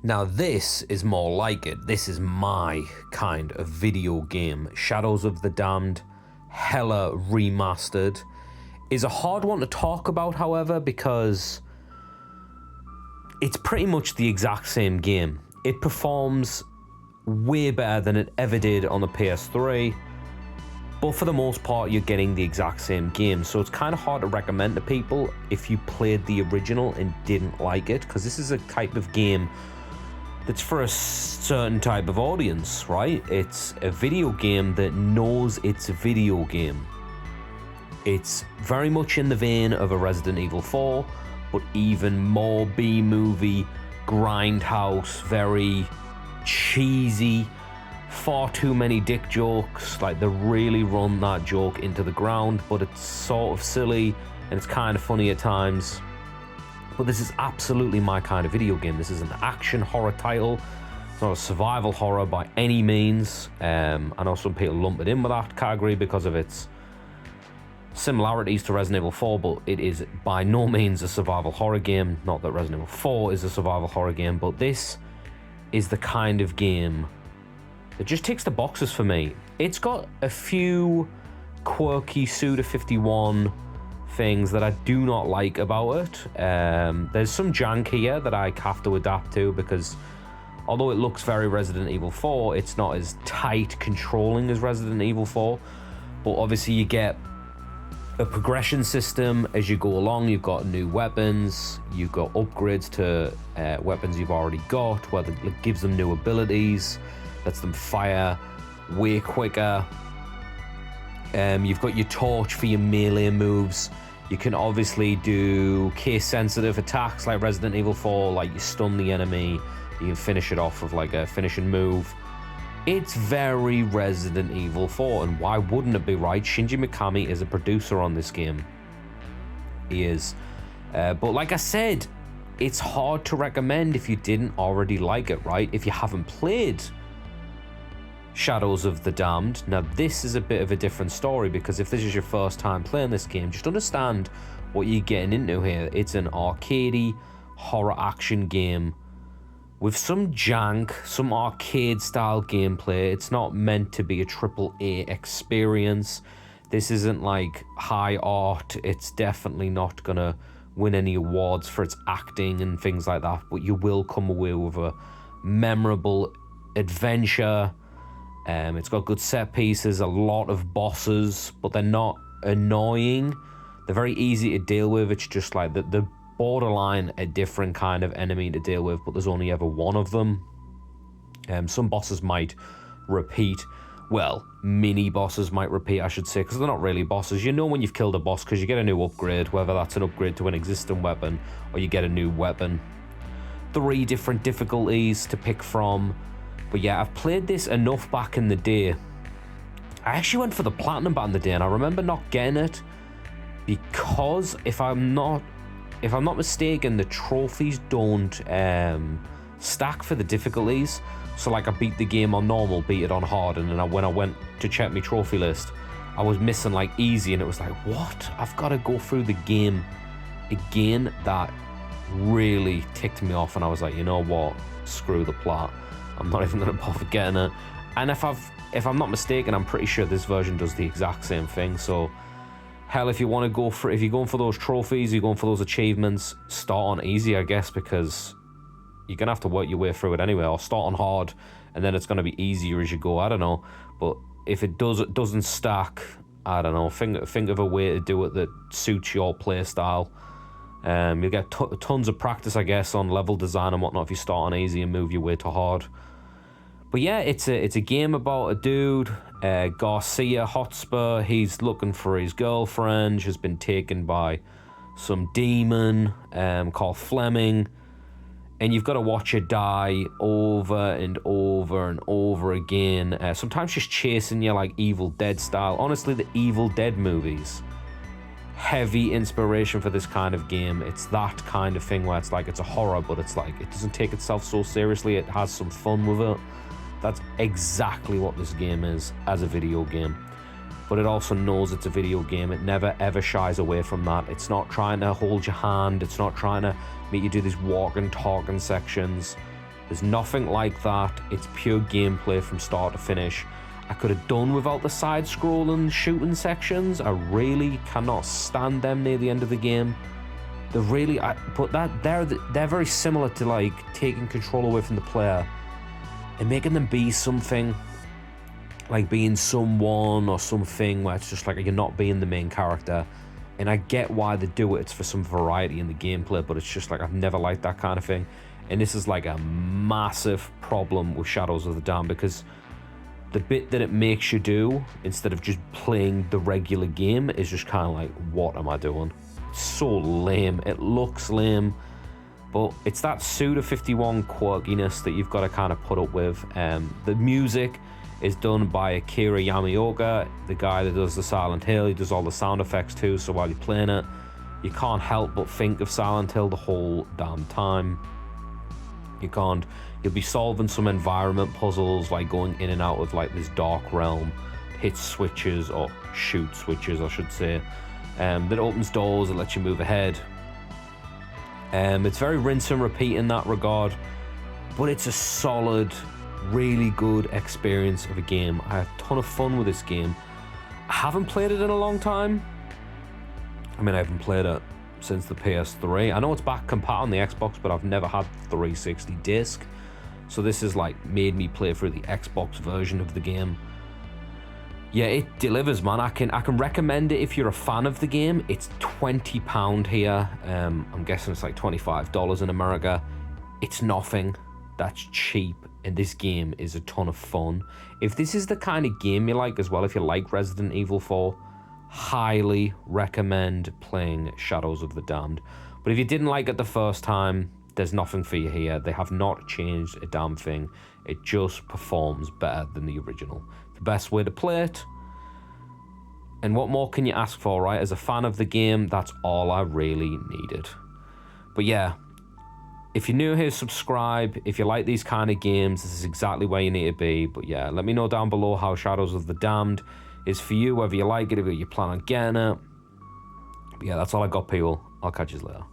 Now this is more like it. This is my kind of video game. Shadows of the Damned, hella remastered, is a hard one to talk about, however, because it's pretty much the exact same game. It performs way better than it ever did on the PS3, but for the most part you're getting the exact same game, so it's kind of hard to recommend to people if you played the original and didn't like it, because this is a type of game that's for a certain type of audience, right? It's a video game that knows it's a video game. It's very much in the vein of a Resident Evil 4, but even more B-movie, grindhouse, very cheesy, far too many dick jokes. Like, they really run that joke into the ground, but it's sort of silly and it's kind of funny at times. But this is absolutely my kind of video game. This is an action horror title. It's not a survival horror by any means. I know some people lump it in with that category because of its similarities to Resident Evil 4, but it is by no means a survival horror game. Not that Resident Evil 4 is a survival horror game, but this is the kind of game that just ticks the boxes for me. It's got a few quirky Suda51 things that I do not like about it. There's some jank here that I have to adapt to, because although it looks very Resident Evil 4, it's not as tight controlling as Resident Evil 4. But obviously you get a progression system as you go along. You've got new weapons, you've got upgrades to weapons you've already got, whether it gives them new abilities, lets them fire way quicker. You've got your torch for your melee moves. You can obviously do case sensitive attacks like Resident Evil 4, like you stun the enemy, you can finish it off with like a finishing move. It's very Resident Evil 4, and why wouldn't it be, right? Shinji Mikami is a producer on this game. He is. But like I said, it's hard to recommend if you didn't already like it, right? If you haven't played Shadows of the Damned. Now this is a bit of a different story, because if this is your first time playing this game, just understand what you're getting into here. It's an arcadey horror action game with some jank, some arcade style gameplay. It's not meant to be a AAA experience. This isn't like high art. It's definitely not gonna win any awards for its acting and things like that, but you will come away with a memorable adventure. It's got good set pieces, a lot of bosses, but they're not annoying. They're very easy to deal with. It's just like the borderline a different kind of enemy to deal with, but there's only ever one of them. Some bosses might repeat. Well, mini bosses might repeat, I should say, because they're not really bosses. You know when you've killed a boss because you get a new upgrade, whether that's an upgrade to an existing weapon or you get a new weapon. 3 different difficulties to pick from. But yeah, I've played this enough back in the day. I actually went for the platinum back in the day, and I remember not getting it because if I'm not mistaken, the trophies don't stack for the difficulties. So like, I beat the game on normal, beat it on hard, and then when I went to check my trophy list, I was missing like easy, and it was like, what? I've got to go through the game again. That really ticked me off, and I was like, you know what? Screw the plat. I'm not even going to bother getting it. And if I'm not mistaken, I'm pretty sure this version does the exact same thing. So hell, if you want to go for, if you're going for those trophies, you're going for those achievements, start on easy, I guess, because you're gonna have to work your way through it anyway, or start on hard and then it's gonna be easier as you go. I don't know, but if it doesn't stack, I don't know, think of a way to do it that suits your play style. You'll get tons of practice, I guess, on level design and whatnot if you start on easy and move your way to hard. But yeah, it's a game about a dude, Garcia Hotspur. He's looking for his girlfriend. She's been taken by some demon called Fleming, and you've got to watch her die over and over and over again. Sometimes she's chasing you like Evil Dead style. Honestly, the Evil Dead movies, heavy inspiration for this kind of game. It's that kind of thing where it's like, it's a horror, but it's like, it doesn't take itself so seriously. It has some fun with it. That's exactly what this game is as a video game. But it also knows it's a video game. It never ever shies away from that. It's not trying to hold your hand. It's not trying to make you do these walking, talking sections. There's nothing like that. It's pure gameplay from start to finish. I could have done without the side-scrolling shooting sections. I really cannot stand them near the end of the game. They're really, but they're very similar to like taking control away from the player and making them be something, like being someone or something where it's just like you're not being the main character. And I get why they do it. It's for some variety in the gameplay, but it's just like I've never liked that kind of thing. And this is like a massive problem with Shadows of the Damned, because the bit that it makes you do instead of just playing the regular game is just kind of like, what am I doing? It's so lame. It looks lame, but it's that Suda51 quirkiness that you've got to kind of put up with. The music is done by Akira Yamaoka, the guy that does the Silent Hill. He does all the sound effects too, so while you're playing it, you can't help but think of Silent Hill the whole damn time. You'll be solving some environment puzzles, like going in and out of like this dark realm, hit switches, or shoot switches I should say, that opens doors and lets you move ahead. It's very rinse and repeat in that regard, but it's a solid, really good experience of a game. I had a ton of fun with this game. I haven't played it in a long time. I mean, I haven't played it since the PS3. I know it's back compat on the Xbox, but I've never had the 360 disc, so this has like made me play through the Xbox version of the game. Yeah, it delivers, man. I can recommend it if you're a fan of the game. It's £20 here. I'm guessing it's like $25 in America. It's nothing. That's cheap, and this game is a ton of fun. If this is the kind of game you like as well, if you like Resident Evil 4, highly recommend playing Shadows of the Damned. But if you didn't like it the first time, there's nothing for you here. They have not changed a damn thing. It just performs better than the original. The best way to play it. And what more can you ask for, right? As a fan of the game, that's all I really needed. But yeah, if you're new here, subscribe. If you like these kind of games, this is exactly where you need to be. But yeah, let me know down below how Shadows of the Damned is for you, whether you like it, if you plan on getting it. But yeah, that's all I got, people. I'll catch you later.